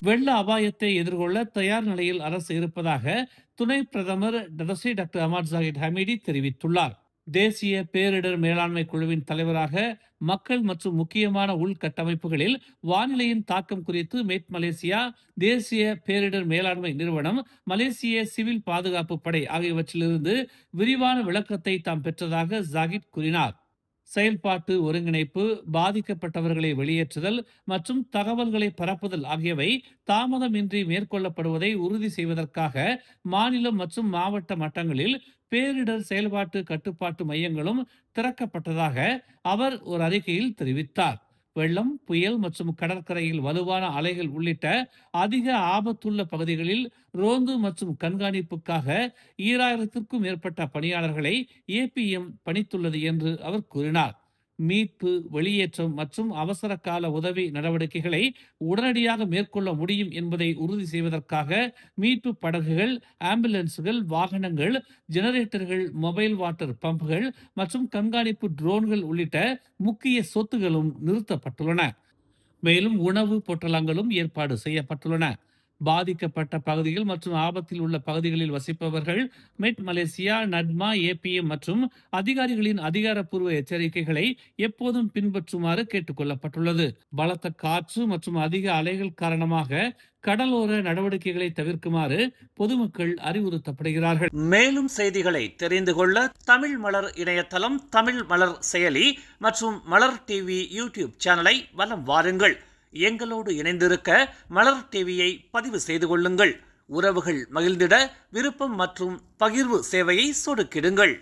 வெள்ள அபாயத்தை எதிர்கொள்ள தயார் நிலையில் அரசு இருப்பதாக துணை பிரதமர் டாக்டர் அமர் ஜாகித் ஹமீடி தெரிவித்துள்ளார். தேசிய பேரிடர் மேலாண்மை குழுவின் தலைவராக மக்கள் மற்றும் முக்கியமான உள்கட்டமைப்புகளில் வானிலையின் தாக்கம் குறித்து மேட் மலேசியா, தேசிய பேரிடர் மேலாண்மை நிறுவனம், மலேசிய சிவில் பாதுகாப்பு படை ஆகியவற்றிலிருந்து விரிவான விளக்கத்தை தாம் பெற்றதாக ஜாகித் கூறினார். செயல்பாட்டு ஒருங்கிணைப்பு, பாதிக்கப்பட்டவர்களை வெளியேற்றுதல் மற்றும் தகவல்களை பரப்புதல் ஆகியவை தாமதமின்றி மேற்கொள்ளப்படுவதை உறுதி செய்வதற்காக மாநிலம் மற்றும் மாவட்ட மட்டங்களில் பேரிடர் செயல்பாட்டு கட்டுப்பாட்டு மையங்களும் திறக்கப்பட்டதாக அவர் ஒரு அறிக்கையில் தெரிவித்தார். வெள்ளம், புயல் மற்றும் கடற்கரையில் வலுவான அலைகள் உள்ளிட்ட அதிக ஆபத்துள்ள பகுதிகளில் ரோந்து மற்றும் கண்காணிப்புக்காக 2000க்கும் மேற்பட்ட பணியாளர்களை ஏபிஎம் பணித்துள்ளது என்று அவர் கூறினார். மீட்பு, வெளியேற்றம் மற்றும் அவசர கால உதவி நடவடிக்கைகளை உடனடியாக மேற்கொள்ள முடியும் என்பதை உறுதி செய்வதற்காக மீட்பு படகுகள், ஆம்புலன்ஸ்கள், வாகனங்கள், ஜெனரேட்டர்கள், மொபைல் வாட்டர் பம்புகள் மற்றும் கண்காணிப்பு ட்ரோன்கள் உள்ளிட்ட முக்கிய சொத்துகளும் நிறுத்தப்பட்டுள்ளன. மேலும் உணவு பொட்டலங்களும் ஏற்பாடு செய்யப்பட்டுள்ளன. பாதிக்கப்பட்ட பகுதிகள் மற்றும் ஆபத்தில் உள்ள பகுதிகளில் வசிப்பவர்கள் மெட் மலேசியா, நட்மா, ஏபிஎம் மற்றும் அதிகாரிகளின் அதிகாரப்பூர்வ எச்சரிக்கைகளை எப்போதும் பின்பற்றுமாறு கேட்டுக் கொள்ளப்பட்டுள்ளது. பலத்த காற்று மற்றும் அதிக அலைகள் காரணமாக கடலோர நடவடிக்கைகளை தவிர்க்குமாறு பொதுமக்கள் அறிவுறுத்தப்படுகிறார்கள். மேலும் செய்திகளை தெரிந்து கொள்ள தமிழ் மலர் இணையதளம், தமிழ் மலர் செயலி மற்றும் மலர் டிவி யூடியூப் சேனலை வலம் வாருங்கள். எங்களோடு இணைந்திருக்க மலர் டிவியை பதிவு செய்து கொள்ளுங்கள். உறவுகள் மகிழ்ந்திட விருப்பம் மற்றும் பகிர்வு சேவையை சொடுக்கிடுங்கள்.